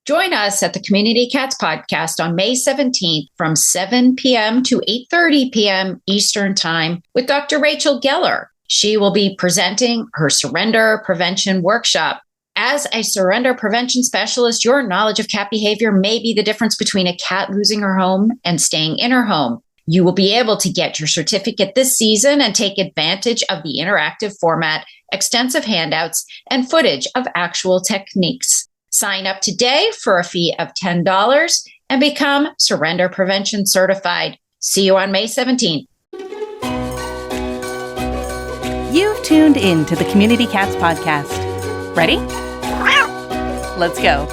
Join us at the Community Cats Podcast on May 17th from 7 p.m. to 8:30 p.m. Eastern Time with Dr. Rachel Geller. She will be presenting her surrender prevention workshop. As a surrender prevention specialist, your knowledge of cat behavior may be the difference between a cat losing her home and staying in her home. You will be able to get your certificate this season and take advantage of the interactive format, extensive handouts, and footage of actual techniques. Sign up today for a fee of $10 and become Surrender Prevention Certified. See you on May 17th. You've tuned in to the Community Cats Podcast. Ready? Let's go.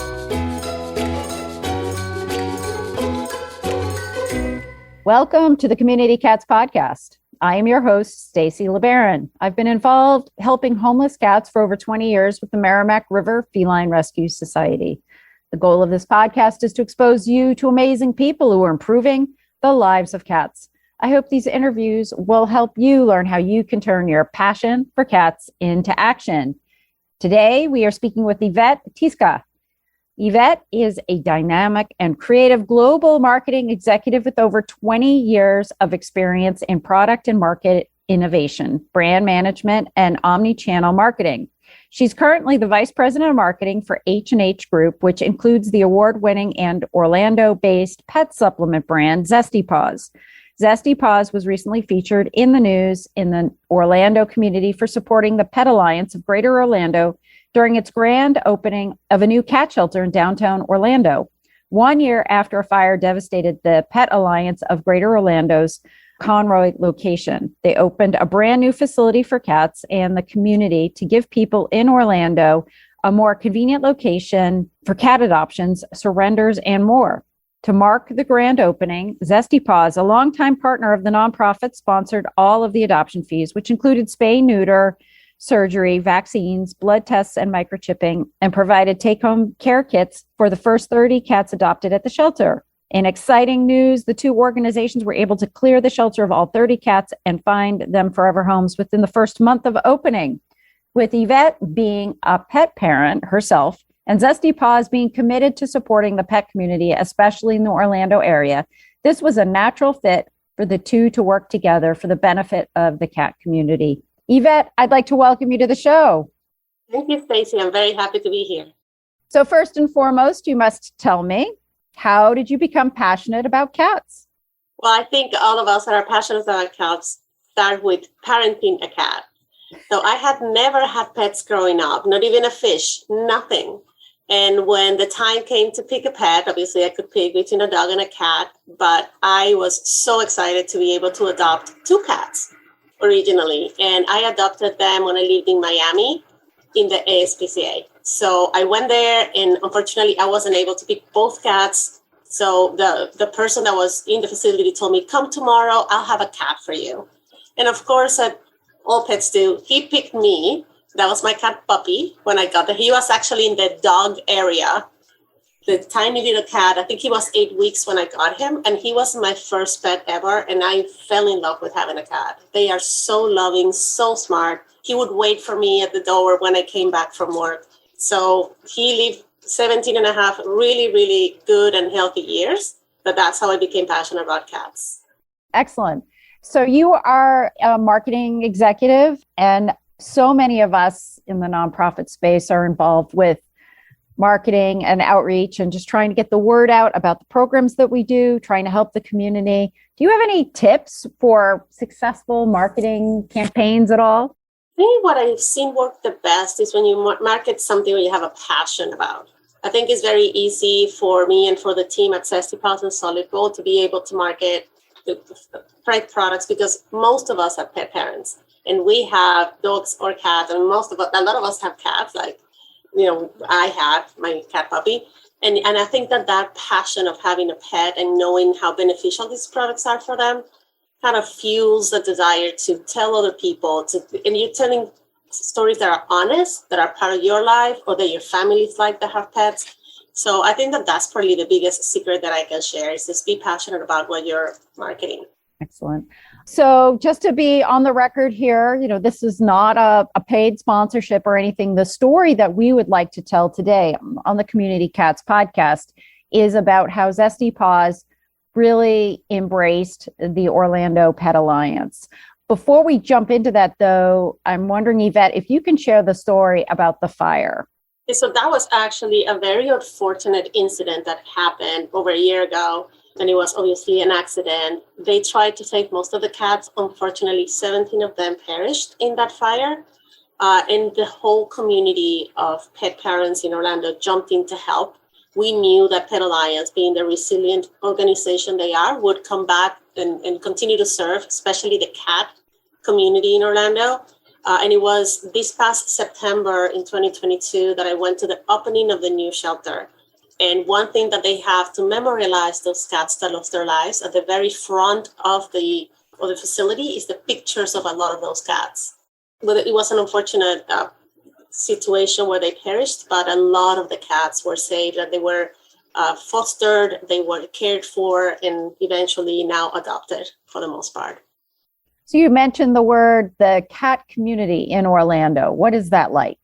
Welcome to the Community Cats Podcast. I am your host, Stacy LeBaron. I've been involved helping homeless cats for over 20 years with the Merrimack River Feline Rescue Society. The goal of this podcast is to expose you to amazing people who are improving the lives of cats. I hope these interviews will help you learn how you can turn your passion for cats into action. Today, we are speaking with Yvethe Tyska. Yvethe is a dynamic and creative global marketing executive with over 20 years of experience in product and market innovation, brand management, and omni-channel marketing. She's currently the vice president of marketing for H&H Group, which includes the award-winning and Orlando-based pet supplement brand Zesty Paws. Zesty Paws was recently featured in the news in the Orlando community for supporting the Pet Alliance of Greater Orlando during its grand opening of a new cat shelter in downtown Orlando. 1 year after a fire devastated the Pet Alliance of Greater Orlando's Conroy location, they opened a brand new facility for cats and the community to give people in Orlando a more convenient location for cat adoptions, surrenders, and more. To mark the grand opening, Zesty Paws, a longtime partner of the nonprofit, sponsored all of the adoption fees, which included spay, neuter, surgery, vaccines, blood tests, and microchipping, and provided take-home care kits for the first 30 cats adopted at the shelter. In exciting news, the two organizations were able to clear the shelter of all 30 cats and find them forever homes within the first month of opening. With Yvethe being a pet parent herself, and Zesty Paws being committed to supporting the pet community, especially in the Orlando area, this was a natural fit for the two to work together for the benefit of the cat community. Yvethe, I'd like to welcome you to the show. Thank you, Stacy. I'm very happy to be here. So first and foremost, you must tell me, how did you become passionate about cats? Well, I think all of us that are passionate about cats start with parenting a cat. So I had never had pets growing up, not even a fish, nothing. And when the time came to pick a pet, obviously I could pick between a dog and a cat, but I was so excited to be able to adopt two cats originally. And I adopted them when I lived in Miami in the ASPCA. So I went there and unfortunately I wasn't able to pick both cats. So the person that was in the facility told me, come tomorrow, I'll have a cat for you. And of course, all pets do, he picked me. That was my cat puppy when I got there. He was actually in the dog area, the tiny little cat. I think he was 8 weeks when I got him, and he was my first pet ever, and I fell in love with having a cat. They are so loving, so smart. He would wait for me at the door when I came back from work. So he lived 17 and a half really, really good and healthy years, but that's how I became passionate about cats. Excellent. So you are a marketing executive, and so many of us in the nonprofit space are involved with marketing and outreach and just trying to get the word out about the programs that we do, trying to help the community. Do you have any tips for successful marketing campaigns at all? I think what I've seen work the best is when you market something you have a passion about. I think it's very easy for me and for the team at Zesty Paws and Solid Gold to be able to market the right products because most of us are pet parents. And we have dogs or cats, and a lot of us have cats. Like, I had my cat puppy, and I think that passion of having a pet and knowing how beneficial these products are for them, kind of fuels the desire to tell other people. And you're telling stories that are honest, that are part of your life, or that your family's like that have pets. So I think that's probably the biggest secret that I can share is just be passionate about what you're marketing. Excellent. So just to be on the record here, this is not a paid sponsorship or anything. The story that we would like to tell today on the Community Cats podcast is about how Zesty Paws really embraced the Orlando Pet Alliance. Before we jump into that, though, I'm wondering, Yvethe, if you can share the story about the fire. So that was actually a very unfortunate incident that happened over a year ago. And it was obviously an accident. They tried to save most of the cats. Unfortunately, 17 of them perished in that fire. And the whole community of pet parents in Orlando jumped in to help. We knew that Pet Alliance, being the resilient organization they are, would come back and continue to serve, especially the cat community in Orlando. And it was this past September in 2022 that I went to the opening of the new shelter. And one thing that they have to memorialize those cats that lost their lives at the very front of the facility is the pictures of a lot of those cats. But it was an unfortunate situation where they perished, but a lot of the cats were saved, and they were fostered, they were cared for, and eventually now adopted for the most part. So you mentioned the cat community in Orlando. What is that like?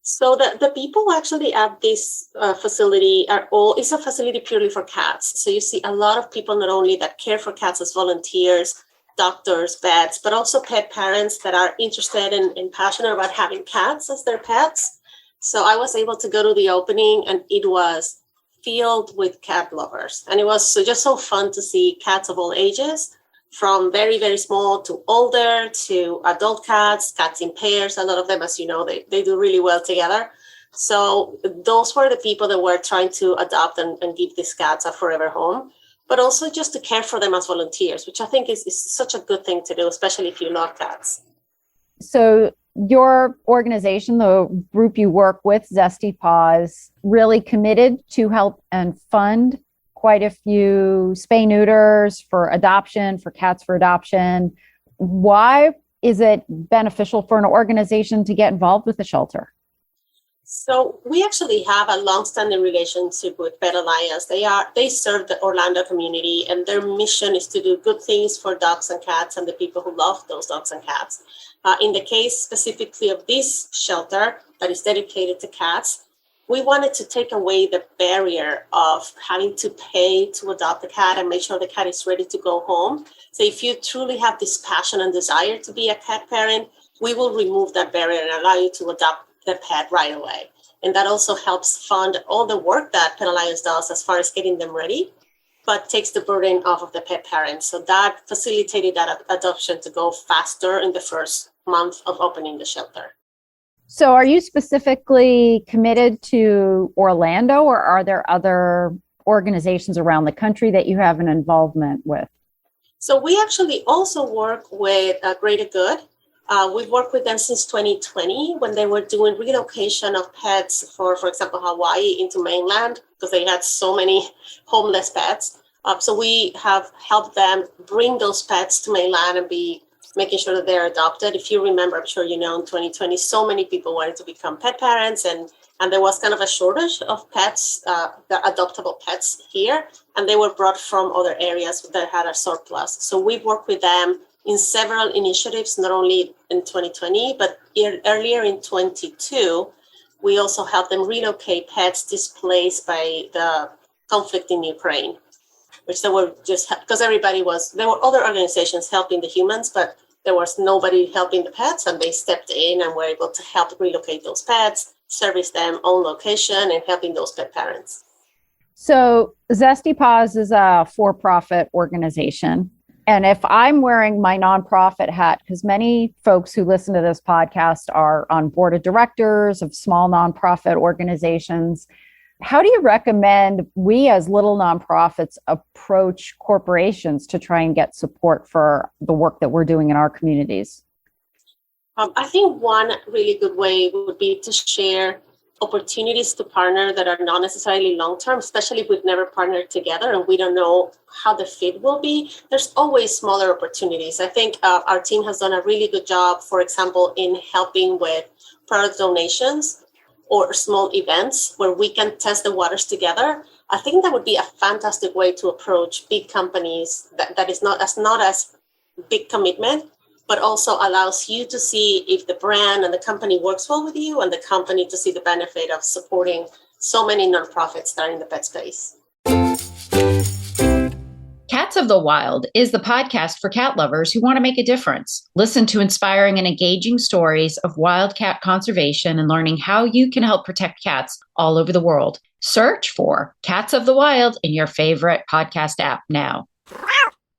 So the people actually at this facility it's a facility purely for cats. So you see a lot of people not only that care for cats as volunteers, doctors, vets, but also pet parents that are interested and passionate about having cats as their pets. So I was able to go to the opening, and it was filled with cat lovers. And it was just so fun to see cats of all ages, from very, very small to older to adult cats in pairs. A lot of them, as you know, they do really well together. So those were the people that were trying to adopt and give these cats a forever home, but also just to care for them as volunteers, which I think is such a good thing to do, especially if you love cats. So your organization, the group you work with, Zesty Paws, really committed to help and fund quite a few spay neuters for adoption, for cats for adoption. Why is it beneficial for an organization to get involved with the shelter? So we actually have a long-standing relationship with Pet Alliance. They serve the Orlando community, and their mission is to do good things for dogs and cats and the people who love those dogs and cats. In the case specifically of this shelter that is dedicated to cats, we wanted to take away the barrier of having to pay to adopt a cat and make sure the cat is ready to go home. So if you truly have this passion and desire to be a cat parent, we will remove that barrier and allow you to adopt the pet right away. And that also helps fund all the work that Pet Alliance does as far as getting them ready, but takes the burden off of the pet parents. So that facilitated that adoption to go faster in the first month of opening the shelter. So are you specifically committed to Orlando, or are there other organizations around the country that you have an involvement with? So we actually also work with Greater Good. We've worked with them since 2020 when they were doing relocation of pets for example, Hawaii into mainland, because they had so many homeless pets. So we have helped them bring those pets to mainland and be making sure that they're adopted. If you remember, I'm sure you know, in 2020, so many people wanted to become pet parents, and there was kind of a shortage of pets, the adoptable pets here, and they were brought from other areas that had a surplus. So we've worked with them in several initiatives, not only in 2020, but earlier in 22, we also helped them relocate pets displaced by the conflict in Ukraine, which they were just, because there were other organizations helping the humans, but there was nobody helping the pets, and they stepped in and were able to help relocate those pets, service them on location, and helping those pet parents. So Zesty Paws is a for-profit organization. And if I'm wearing my nonprofit hat, because many folks who listen to this podcast are on board of directors of small nonprofit organizations, how do you recommend we as little nonprofits approach corporations to try and get support for the work that we're doing in our communities? I think one really good way would be to share opportunities to partner that are not necessarily long-term, especially if we've never partnered together and we don't know how the fit will be. There's always smaller opportunities. I think our team has done a really good job, for example, in helping with product donations or small events where we can test the waters together. I think that would be a fantastic way to approach big companies that is not as big commitment, but also allows you to see if the brand and the company works well with you, and the company to see the benefit of supporting so many nonprofits that are in the pet space. Cats of the Wild is the podcast for cat lovers who want to make a difference. Listen to inspiring and engaging stories of wild cat conservation and learning how you can help protect cats all over the world. Search for Cats of the Wild in your favorite podcast app now.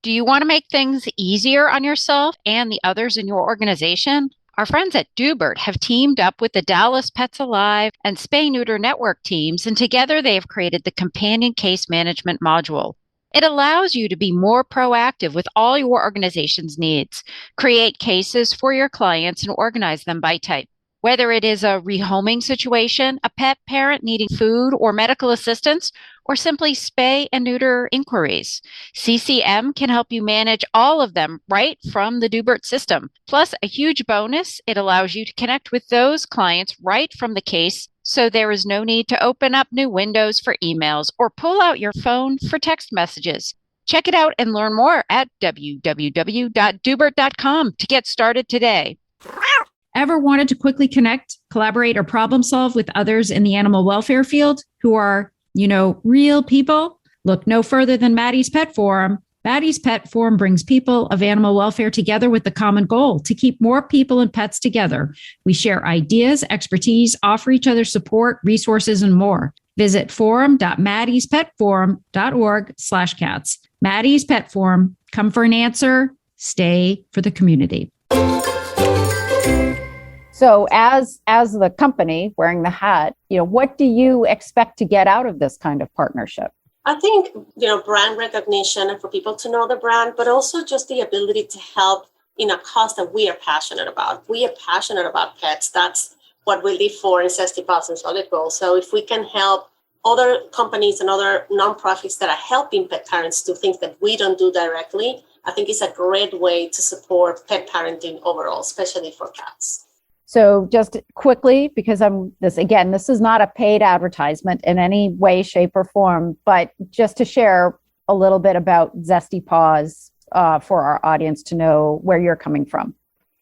Do you want to make things easier on yourself and the others in your organization? Our friends at Dubert have teamed up with the Dallas Pets Alive and Spay Neuter Network teams, and together they have created the Companion Case Management module. It allows you to be more proactive with all your organization's needs, create cases for your clients, and organize them by type. Whether it is a rehoming situation, a pet parent needing food or medical assistance, or simply spay and neuter inquiries, CCM can help you manage all of them right from the Dubert system. Plus, a huge bonus, it allows you to connect with those clients right from the case, so there is no need to open up new windows for emails or pull out your phone for text messages. Check it out and learn more at www.dubert.com to get started today. Ever wanted to quickly connect, collaborate, or problem solve with others in the animal welfare field who are, real people? Look no further than Maddie's Pet Forum. Maddie's Pet Forum brings people of animal welfare together with the common goal to keep more people and pets together. We share ideas, expertise, offer each other support, resources, and more. Visit forum.maddie'spetforum.org/cats. Maddie's Pet Forum. Come for an answer. Stay for the community. So as the company wearing the hat, what do you expect to get out of this kind of partnership? I think, brand recognition and for people to know the brand, but also just the ability to help in a cause that we are passionate about. We are passionate about pets. That's what we live for in Zesty Paws and Solid Gold. So if we can help other companies and other nonprofits that are helping pet parents do things that we don't do directly, I think it's a great way to support pet parenting overall, especially for cats. So just quickly, because this is not a paid advertisement in any way, shape, or form, but just to share a little bit about Zesty Paws for our audience to know where you're coming from.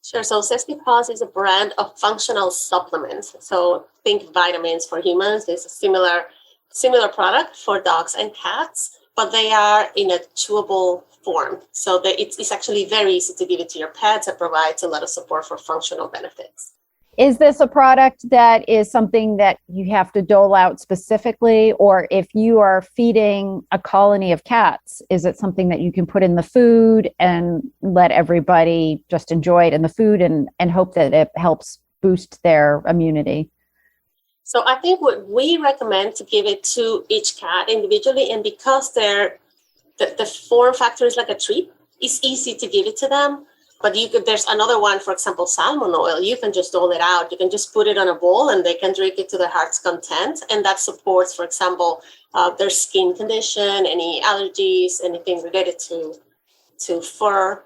Sure. So Zesty Paws is a brand of functional supplements. So think vitamins for humans. There's a similar product for dogs and cats, but they are in a chewable form. So it's actually very easy to give it to your pets. It provides a lot of support for functional benefits. Is this a product that is something that you have to dole out specifically, or if you are feeding a colony of cats, is it something that you can put in the food and let everybody just enjoy it in the food and hope that it helps boost their immunity? So I think what we recommend to give it to each cat individually, and because the form factor is like a treat, it's easy to give it to them. But there's another one, for example, salmon oil. You can just dole it out. You can just put it on a bowl and they can drink it to their heart's content. And that supports, for example, their skin condition, any allergies, anything related to fur.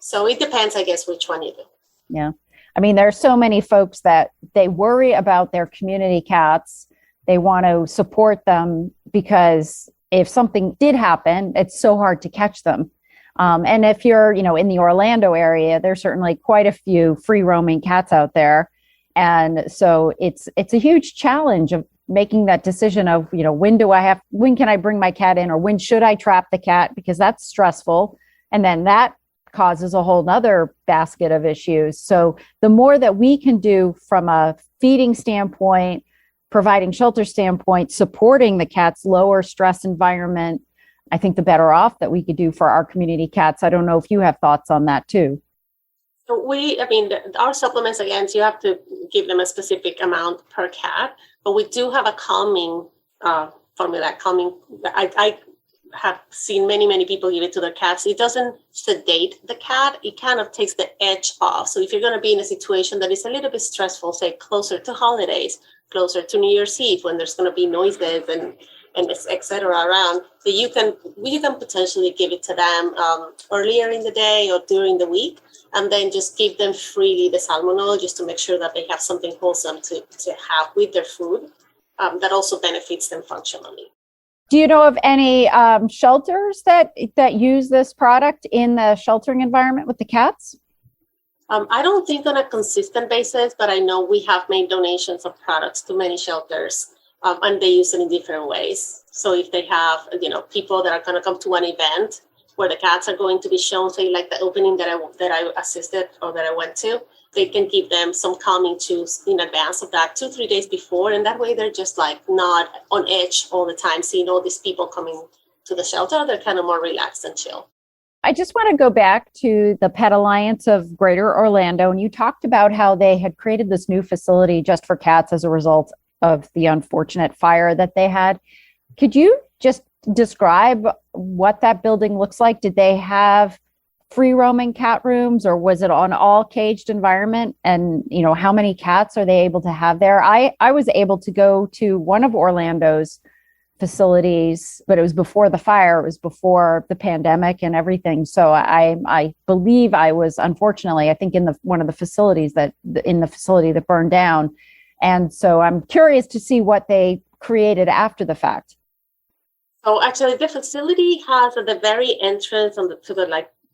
So it depends, I guess, which one you do. Yeah. I mean, there are so many folks that they worry about their community cats. They want to support them because if something did happen, it's so hard to catch them. And if you're, in the Orlando area, there's certainly quite a few free roaming cats out there. And so it's a huge challenge of making that decision of, when can I bring my cat in, or when should I trap the cat? Because that's stressful. And then that causes a whole nother basket of issues. So the more that we can do from a feeding standpoint, providing shelter standpoint, supporting the cat's lower stress environment, I think the better off that we could do for our community cats. I don't know if you have thoughts on that too. So our supplements, again, so you have to give them a specific amount per cat, but we do have a calming formula. I have seen many people give it to their cats. It doesn't sedate the cat. It kind of takes the edge off. So if you're going to be in a situation that is a little bit stressful, say closer to holidays, closer to New Year's Eve, when there's going to be noises and et cetera around, that you can potentially give it to them earlier in the day or during the week, and then just give them freely the salmon oil just to make sure that they have something wholesome to have with their food that also benefits them functionally. Do you know of any shelters that use this product in the sheltering environment with the cats? I don't think on a consistent basis, but I know we have made donations of products to many shelters, and they use it in different ways. So if they have, people that are going to come to an event where the cats are going to be shown, say like the opening that I assisted or that I went to, they can give them some calming chews in advance of that, 2-3 days before. And that way they're just like not on edge all the time, seeing all these people coming to the shelter. They're kind of more relaxed and chill. I just want to go back to the Pet Alliance of Greater Orlando. And you talked about how they had created this new facility just for cats as a result of the unfortunate fire that they had. Could you just describe what that building looks like? Did they have free roaming cat rooms, or was it an all caged environment? And, how many cats are they able to have there? I was able to go to one of Orlando's facilities, but it was before the fire. It was before the pandemic and everything. So I believe I was, unfortunately, I think in one of the facilities that burned down. And so I'm curious to see what they created after the fact. So actually the facility has at the very entrance to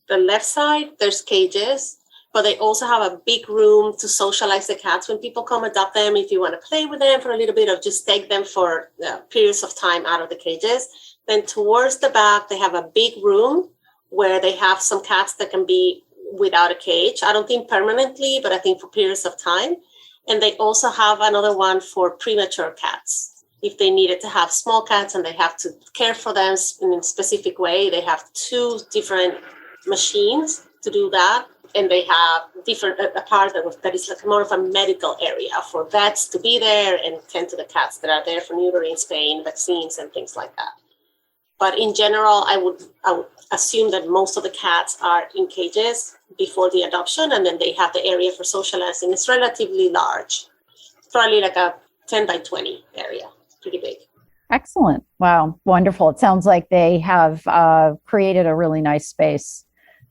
the left side, there's cages, but they also have a big room to socialize the cats when people come adopt them. If you want to play with them for a little bit, or just take them for periods of time out of the cages. Then towards the back, they have a big room where they have some cats that can be without a cage. I don't think permanently, but I think for periods of time. And they also have another one for premature cats. If they needed to have small cats and they have to care for them in a specific way, they have 2 different machines to do that. And they have a part that is like more of a medical area for vets to be there and tend to the cats that are there for neutering, spaying, vaccines, and things like that. But in general, I would assume that most of the cats are in cages before the adoption, and then they have the area for socializing. It's relatively large, probably like a 10 by 20 area, pretty big. Excellent. Wow. Wonderful. It sounds like they have created a really nice space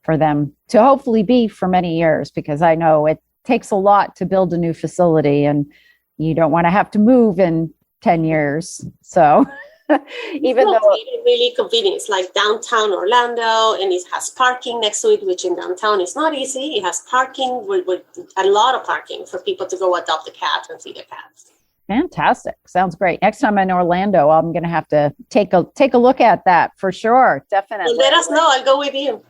for them to hopefully be for many years, because I know it takes a lot to build a new facility and you don't want to have to move in 10 years. So even though it's really convenient, it's like downtown Orlando, and it has parking next to it, which in downtown is not easy. It has parking with a lot of parking for people to go adopt a cat and see the cats. Fantastic. Sounds great. Next time I'm in Orlando, I'm going to have to take a look at that for sure. Definitely. Well, let us know. I'll go with you.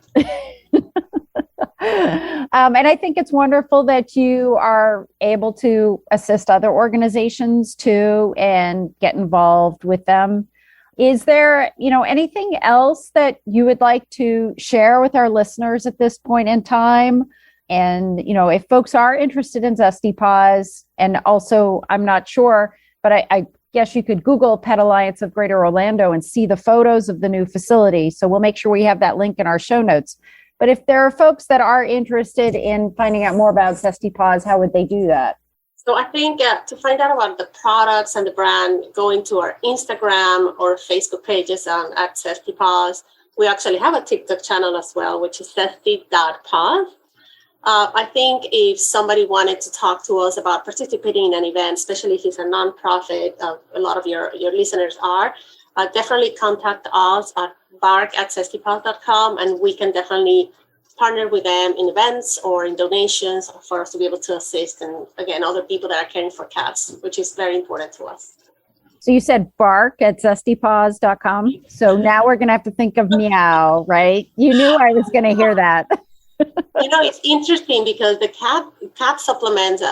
And I think it's wonderful that you are able to assist other organizations too and get involved with them. Is there, anything else that you would like to share with our listeners at this point in time? And, if folks are interested in Zesty Paws, and also I'm not sure, but I guess you could Google Pet Alliance of Greater Orlando and see the photos of the new facility. So we'll make sure we have that link in our show notes. But if there are folks that are interested in finding out more about Zesty Paws, how would they do that? So I think to find out about the products and the brand, going to our Instagram or Facebook pages at Zesty Paws. We actually have a TikTok channel as well, which is zesty.paws. I think if somebody wanted to talk to us about participating in an event, especially if it's a nonprofit, a lot of your listeners are, definitely contact us at bark@zestypaws.com, and we can definitely partner with them in events or in donations for us to be able to assist, and again, other people that are caring for cats, which is very important to us. So you said bark@zestypaws.com. So now we're going to have to think of meow, right? You knew I was going to hear that. It's interesting because the cat supplements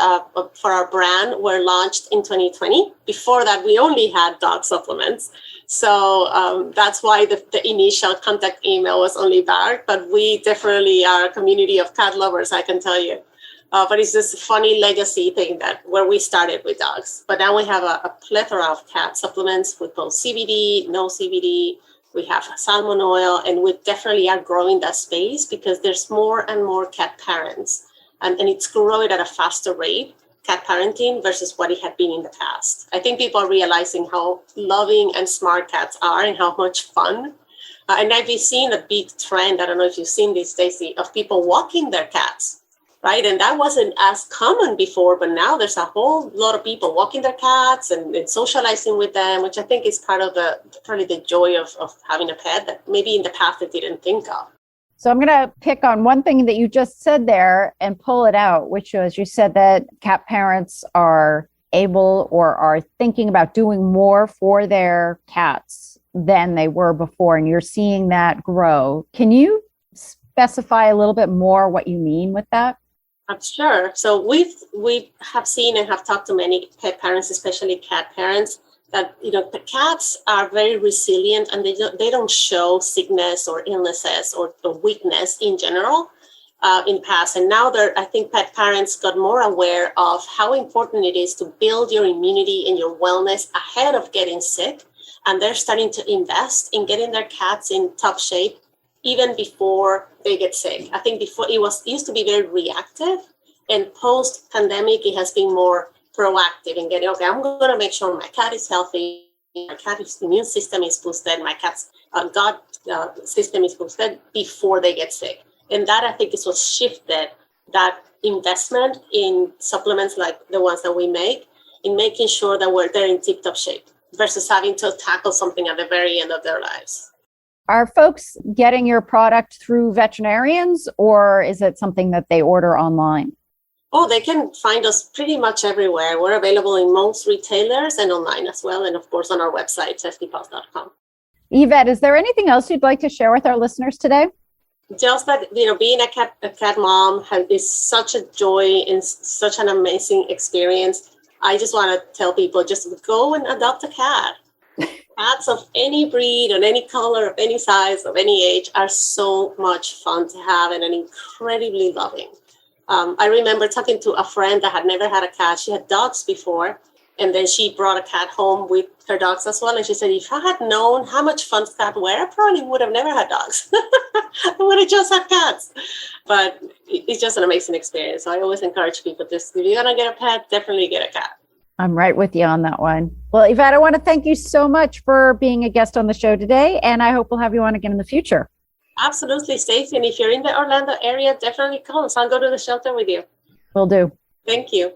for our brand were launched in 2020. Before that, we only had dog supplements. So that's why the initial contact email was only Bark, but we definitely are a community of cat lovers, I can tell you. But it's this funny legacy thing where we started with dogs. But now we have a plethora of cat supplements with both CBD, no CBD. We have salmon oil, and we definitely are growing that space because there's more and more cat parents, and it's growing at a faster rate, cat parenting, versus what it had been in the past. I think people are realizing how loving and smart cats are and how much fun. And I've been seeing a big trend, I don't know if you've seen this, Stacy, of people walking their cats, right? And that wasn't as common before, but now there's a whole lot of people walking their cats and socializing with them, which I think is part of probably the joy of having a pet that maybe in the past they didn't think of. So I'm going to pick on one thing that you just said there and pull it out, which was you said that cat parents are able or are thinking about doing more for their cats than they were before, and you're seeing that grow. Can you specify a little bit more what you mean with that? I'm sure. So we have seen and have talked to many pet parents, especially cat parents, that the cats are very resilient and they don't show sickness or illnesses or weakness in general in the past. And now I think pet parents got more aware of how important it is to build your immunity and your wellness ahead of getting sick. And they're starting to invest in getting their cats in top shape even before they get sick. I think before it used to be very reactive, and post-pandemic, it has been more proactive in getting, okay, I'm going to make sure my cat is healthy, my cat's immune system is boosted, my cat's gut system is boosted before they get sick. And that, I think, is what shifted that investment in supplements like the ones that we make, in making sure that they're in tip-top shape versus having to tackle something at the very end of their lives. Are folks getting your product through veterinarians, or is it something that they order online? Oh, they can find us pretty much everywhere. We're available in most retailers and online as well. And of course, on our website, zestypaws.com. Yvethe, is there anything else you'd like to share with our listeners today? Just that, being a cat mom is such a joy and such an amazing experience. I just want to tell people, just go and adopt a cat. Cats of any breed, of any color, of any size, of any age are so much fun to have and incredibly loving. I remember talking to a friend that had never had a cat. She had dogs before, and then she brought a cat home with her dogs as well. And she said, if I had known how much fun cats were, I probably would have never had dogs. I would have just had cats. But it's just an amazing experience. So I always encourage people, just if you're going to get a pet, definitely get a cat. I'm right with you on that one. Well, Yvethe, I want to thank you so much for being a guest on the show today, and I hope we'll have you on again in the future. Absolutely, Stacy. And if you're in the Orlando area, definitely call us. I'll go to the shelter with you. Will do. Thank you.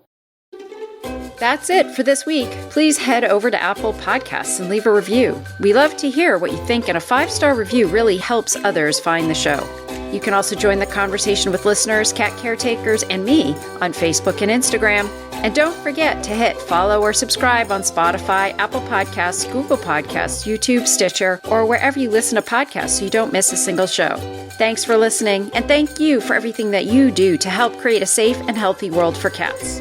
That's it for this week. Please head over to Apple Podcasts and leave a review. We love to hear what you think, and a 5-star review really helps others find the show. You can also join the conversation with listeners, cat caretakers, and me on Facebook and Instagram. And don't forget to hit follow or subscribe on Spotify, Apple Podcasts, Google Podcasts, YouTube, Stitcher, or wherever you listen to podcasts so you don't miss a single show. Thanks for listening, and thank you for everything that you do to help create a safe and healthy world for cats.